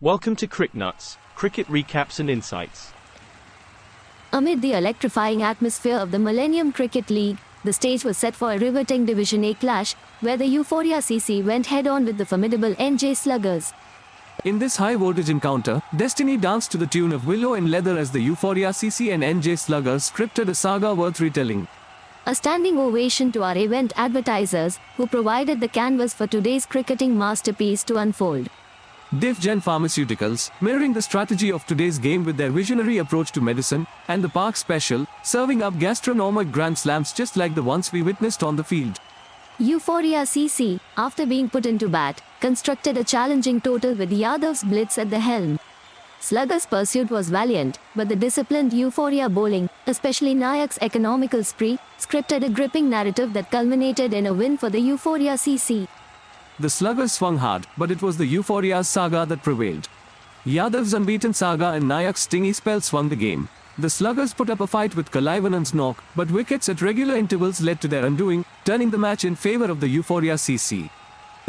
Welcome to CricNuts, cricket recaps and insights. Amid the electrifying atmosphere of the Millennium Cricket League, the stage was set for a riveting Division A clash, where the Euphoria CC went head-on with the formidable NJ Sluggers. In this high-voltage encounter, Destiny danced to the tune of Willow in Leather as the Euphoria CC and NJ Sluggers scripted a saga worth retelling. A standing ovation to our event advertisers, who provided the canvas for today's cricketing masterpiece to unfold. DivGen Pharmaceuticals, mirroring the strategy of today's game with their visionary approach to medicine, and the Park Special, serving up gastronomic grand slams just like the ones we witnessed on the field. Euphoria CC, after being put into bat, constructed a challenging total with Yadav's blitz at the helm. Sluggers' pursuit was valiant, but the disciplined Euphoria bowling, especially Nayak's economical spree, scripted a gripping narrative that culminated in a win for the Euphoria CC. The Sluggers swung hard, but it was the Euphoria's saga that prevailed. Yadav's unbeaten saga and Nayak's stingy spell swung the game. The Sluggers put up a fight with Kalaivanan's knock, but wickets at regular intervals led to their undoing, turning the match in favour of the Euphoria CC.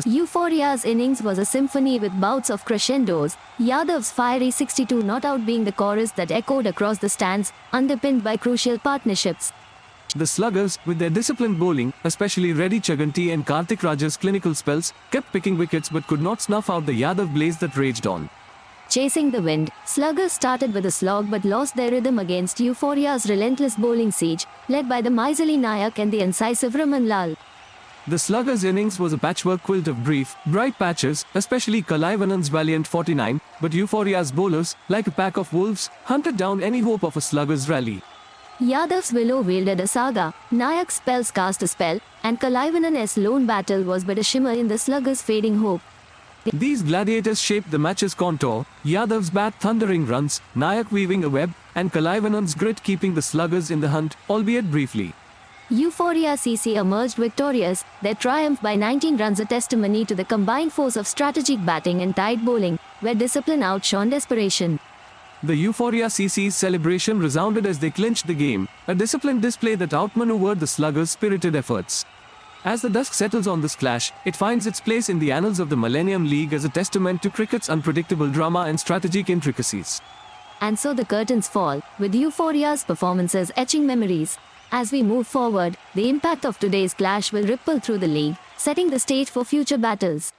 Euphoria's innings was a symphony with bouts of crescendos, Yadav's fiery 62 not out being the chorus that echoed across the stands, underpinned by crucial partnerships. The Sluggers, with their disciplined bowling, especially Reddy Chaganty and Karthik Raja's clinical spells, kept picking wickets but could not snuff out the Yadav blaze that raged on. Chasing the wind, Sluggers started with a slog but lost their rhythm against Euphoria's relentless bowling siege, led by the miserly Nayak and the incisive Raman Lal. The Sluggers' innings was a patchwork quilt of brief, bright patches, especially Kalaivanan's valiant 49, but Euphoria's bowlers, like a pack of wolves, hunted down any hope of a Sluggers' rally. Yadav's Willow wielded a saga, Nayak's spells cast a spell, and Kalaivanan's lone battle was but a shimmer in the Sluggers' fading hope. These gladiators shaped the match's contour, Yadav's bat thundering runs, Nayak weaving a web, and Kalaivanan's grit keeping the Sluggers in the hunt, albeit briefly. Euphoria CC emerged victorious, their triumph by 19 runs a testimony to the combined force of strategic batting and tight bowling, where discipline outshone desperation. The Euphoria CC's celebration resounded as they clinched the game, a disciplined display that outmaneuvered the Sluggers' spirited efforts. As the dusk settles on this clash, it finds its place in the annals of the Millennium League as a testament to cricket's unpredictable drama and strategic intricacies. And so the curtains fall, with Euphoria's performances etching memories. As we move forward, the impact of today's clash will ripple through the league, setting the stage for future battles.